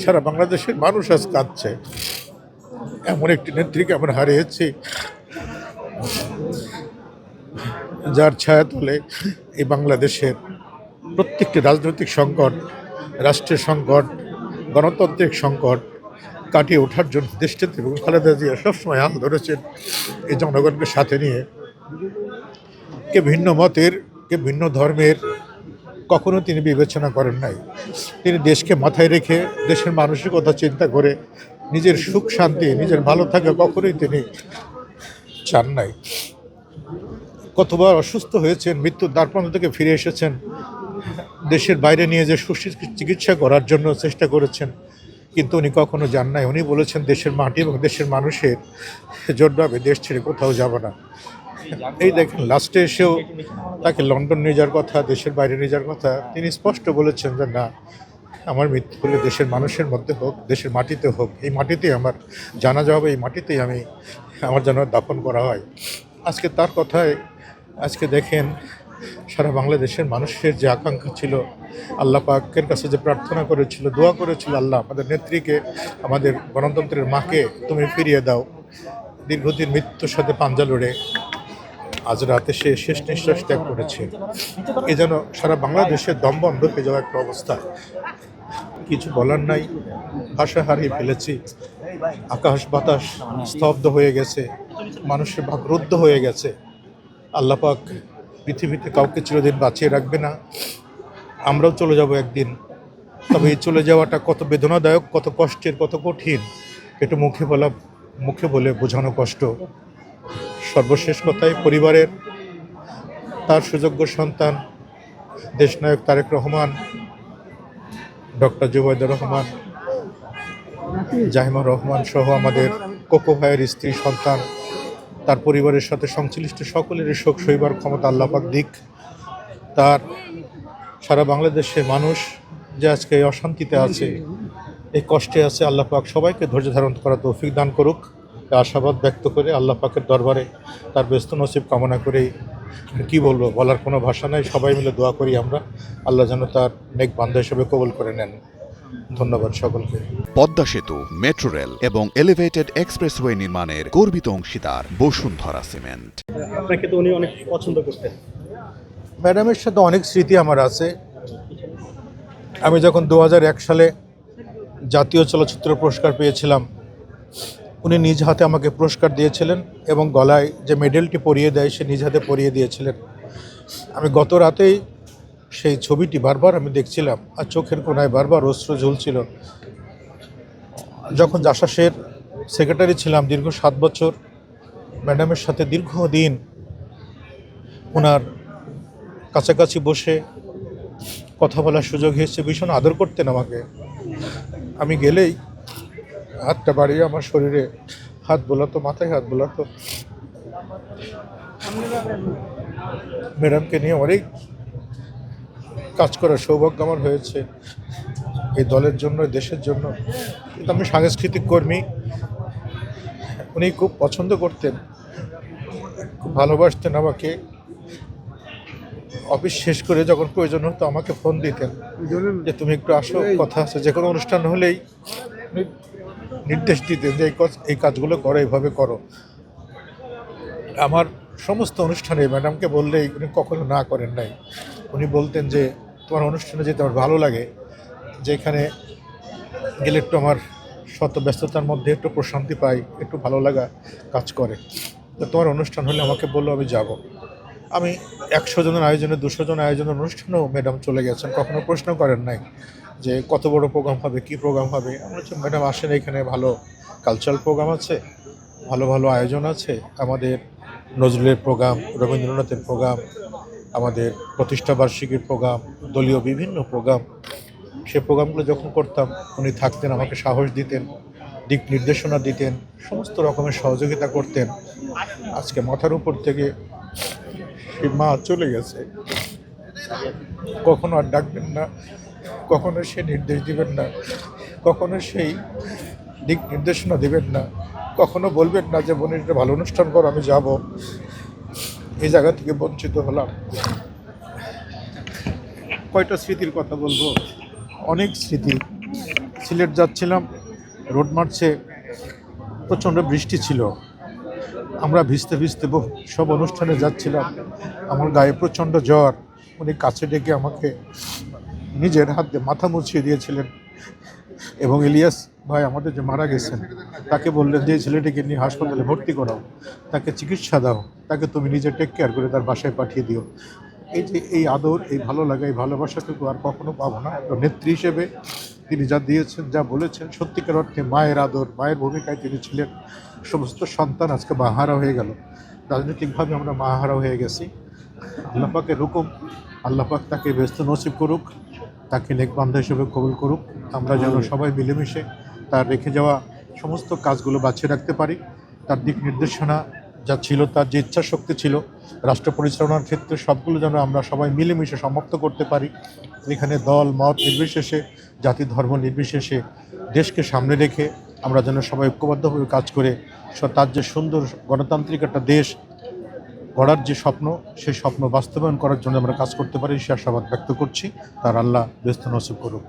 সারা বাংলাদেশের মানুষ আজ কাঁদছে। এমন একটি নেত্রীকে আমরা হারিয়েছি যার ছায়াতলে এই বাংলাদেশের প্রত্যেকটি রাজনৈতিক সংকট, রাষ্ট্রের সংকট, গণতান্ত্রিক সংকট কাটিয়ে ওঠার জন্য দেশটিতে এবং খালেদা জিয়া সবসময় হাল ধরেছেন এই জনগণকে সাথে নিয়ে। কে ভিন্ন মতের, কে ভিন্ন ধর্মের কখনো তিনি বিবেচনা করেন নাই। তিনি দেশকে মাথায় রেখে দেশের মানুষের কথা চিন্তা করে নিজের সুখ শান্তি, নিজের ভালো থাকা কখনোই তিনি চান নাই। কতবার অসুস্থ হয়েছেন, মৃত্যুর দ্বারপ্রান্ত থেকে ফিরে এসেছেন, দেশের বাইরে নিয়ে যে চিকিৎসা করার জন্য চেষ্টা করেছেন, কিন্তু উনি কখনো যান নাই। উনি বলেছেন দেশের মাটি এবং দেশের মানুষের জোটভাবে দেশ ছেড়ে কোথাও যাব না। এই দেখেন লাস্টে এসেও তাকে লন্ডন নিয়ে যাওয়ার কথা, দেশের বাইরে নিয়ে যাওয়ার কথা, তিনি স্পষ্ট বলেছেন যে না, আমার মৃত্যু হলে দেশের মানুষের মধ্যে হোক, দেশের মাটিতে হোক, এই মাটিতেই আমার জানাজা হবে, এই মাটিতেই আমার যেন দাফন করা হয়। আজকে তার কথায় আজকে দেখেন সারা বাংলাদেশের মানুষের যে আকাঙ্ক্ষা ছিল, আল্লাহ পাকের কাছে যে প্রার্থনা করেছিল, দোয়া করেছিল, আল্লাহ আমাদের নেত্রীকে, আমাদের গণতন্ত্রের মাকে তুমি ফিরিয়ে দাও। দীর্ঘদিন মৃত্যুর সাথে পাঞ্জা লড়ে আজ রাতে সে শেষ নিঃশ্বাস ত্যাগ করেছে। এ যেন সারা বাংলাদেশের দম বন্ধ হয়ে যাওয়া একটা অবস্থা। কিছু বলার নাই, ভাষা হারিয়ে ফেলেছি। আকাশ বাতাস স্তব্ধ হয়ে গেছে, মানুষের ভাগ রুদ্ধ হয়ে গেছে। আল্লাহ পাক পৃথিবীতে কাউকে চিরদিন বাঁচিয়ে রাখবে না, আমরাও চলে যাব একদিন। তবে এই চলে যাওয়াটা কত বেদনাদায়ক, কত কষ্টের, কত কঠিন, এটা মুখে বলে বোঝানো কষ্ট। সর্বশেষ কথায় পরিবারের তার সুযোগ্য সন্তান দেশনায়ক তারেক রহমান, ডক্টর জুবাইদুর রহমান, জাহিমা রহমান সহ আমাদের কোকো ভাইয়ের স্ত্রী, সন্তান, তার পরিবারের সাথে সংশ্লিষ্ট সকলেরই শোক সইবার ক্ষমতা আল্লাহ পাক দিক। তার সারা বাংলাদেশের মানুষ যে আজকে এই অশান্তিতে আছে, এই কষ্টে আছে, আল্লাহ পাক সবাইকে ধৈর্য ধারণ করা তৌফিক দান করুক। আশাবাদ ব্যক্ত করে আল্লাহ পাকের দরবারে তার ব্যস্ত নসিব কামনা করেই কি বলবো, বলার কোনো ভাষা নাই। সবাই মিলে দোয়া করি আমরা, আল্লাহ যেন তার নেক বান্দা হিসেবে কবুল করে নেন। ধন্যবাদ সকলকে। পদ্মা সেতু, মেট্রো রেল এবং এলিভেটেড এক্সপ্রেসওয়ে নির্মাণের গর্বিত অংশীদার বসুন্ধরা সিমেন্ট। আপনাকে তো উনি অনেক পছন্দ করতেন। ম্যাডামের সাথে অনেক স্মৃতি আমার আছে। আমি যখন 2001 সালে জাতীয় চলচ্চিত্র পুরস্কার পেয়েছিলাম, উনি নিজ হাতে আমাকে পুরস্কার দিয়েছিলেন এবং গলায় যে মেডেলটি পরিয়ে দেয় সে নিজ হাতে পরিয়ে দিয়েছিলেন। আমি গত রাতেই সেই ছবিটি বারবার আমি দেখছিলাম, আর চোখের কোণায় বারবার অশ্রু ঝুলছিল। যখন জাসাসের সেক্রেটারি ছিলাম দীর্ঘ 7 বছর, ম্যাডামের সাথে দীর্ঘদিন ওনার কাছাকাছি বসে কথা বলার সুযোগ হয়েছে। ভীষণ আদর করতেন আমাকে। আমি গেলেই হাতটা বাড়িয়ে আমার শরীরে হাত বোলাতো, মাথায় হাত বোলাতো। ম্যাডামকে নিয়ে অনেক কাজ করার সৌভাগ্য আমার হয়েছে এই দলের জন্য, দেশের জন্য। কিন্তু আমি সাংস্কৃতিক কর্মী, উনি খুব পছন্দ করতেন, খুব ভালোবাসতেন আমাকে। অফিস শেষ করে যখন প্রয়োজন হতো আমাকে ফোন দিতেন যে তুমি একটু আসো, কথা আছে। যে কোনো অনুষ্ঠান হলেই নির্দেশ দিতেন যে এই কাজগুলো করো, এইভাবে করো। আমার সমস্ত অনুষ্ঠানে ম্যাডামকে বললেই উনি কখনো না করেন নাই। উনি বলতেন যে তোমার অনুষ্ঠানে যেতে আমার ভালো লাগে, যেখানে গেলে একটু আমার শত ব্যস্ততার মধ্যে একটু প্রশান্তি পাই, একটু ভালো লাগা কাজ করে। তো তোমার অনুষ্ঠান হলে আমাকে বললো, আমি যাব। আমি 100 জনের আয়োজনে, 200 জন আয়োজনের অনুষ্ঠানেও ম্যাডাম চলে গেছেন, কখনো প্রশ্ন করেন নাই যে কত বড় প্রোগ্রাম হবে, কী প্রোগ্রাম হবে। আমরা হচ্ছে ম্যাডাম আসেন, এখানে ভালো কালচারাল প্রোগ্রাম আছে, ভালো ভালো আয়োজন আছে, আমাদের নজরুলের প্রোগ্রাম, রবীন্দ্রনাথের প্রোগ্রাম, আমাদের প্রতিষ্ঠাবার্ষিকীর প্রোগ্রাম, দলীয় বিভিন্ন প্রোগ্রাম। সে প্রোগ্রামগুলো যখন করতাম উনি থাকতেন, আমাকে সাহস দিতেন, দিক নির্দেশনা দিতেন, সমস্ত রকমের সহযোগিতা করতেন। আজকে মাথার উপর থেকে সেই মা চলে গেছে, কখনো আর ডাকবেন না, কখনো সে নির্দেশ দিবেন না, কখনো সেই দিক নির্দেশনা দিবেন না, কখনো বলবেন না যে বোনের একটা ভালো অনুষ্ঠান করো, আমি যাব। এই জায়গা থেকে বঞ্চিত হলাম। কয়টা স্মৃতির কথা বলবো, অনেক স্মৃতি। সিলেট যাচ্ছিলাম, রোড মার্চে প্রচণ্ড বৃষ্টি ছিল। আমরা ভিজতে ভিজতে সব অনুষ্ঠানে যাচ্ছিলাম। আমার গায়ে প্রচণ্ড জ্বর। উনি কাছে ডেকে আমাকে নিজের হাত দিয়ে মাথা মুছিয়ে দিয়েছিলেন এবং ইলিয়াস ভাই আমাদের যে মারা গেছেন তাকে বললেন যে এই ছেলেটিকে নিয়ে হাসপাতালে ভর্তি করাও, তাকে চিকিৎসা দাও, তাকে তুমি নিজে টেক কেয়ার করে তার বাসায় পাঠিয়ে দিও। এই যে এই আদর, এই ভালো লাগা, এই ভালোবাসাটুকু আর কখনো পাবো না। একজন নেত্রী হিসেবে তিনি যা দিয়েছেন, যা বলেছেন, সত্যিকার অর্থে মায়ের আদর, মায়ের ভূমিকায় তিনি ছিলেন। সমস্ত সন্তান আজকে মাহারা হয়ে গেল, রাজনৈতিকভাবে আমরা মাহারা হয়ে গেছি। আল্লাহ পাকের হুকুম, আল্লাহ পাক তাকে ব্যস্ত নসিব করুক, তাকে নেক বান্দা হিসেবে কবুল করুক। আমরা যেন সবাই মিলেমিশে তার রেখে যাওয়া সমস্ত কাজগুলো বাঁচিয়ে রাখতে পারি। তার দিক নির্দেশনা যা ছিল, তার যে ইচ্ছা শক্তি ছিল রাষ্ট্র পরিচালনার ক্ষেত্রে, সবগুলো যেন আমরা সবাই মিলেমিশে সমাপ্ত করতে পারি। এখানে দল মত নির্বিশেষে, জাতি ধর্ম নির্বিশেষে দেশকে সামনে রেখে আমরা যেন সবাই ঐক্যবদ্ধভাবে কাজ করে তার যে সুন্দর গণতান্ত্রিক একটা দেশ গড়ার যে স্বপ্ন, সেই স্বপ্ন বাস্তবায়ন করার জন্য আমরা কাজ করতে পারি, সে আশাবাদ ব্যক্ত করছি। তার আল্লাহ ব্যস্ত নসিব করুক।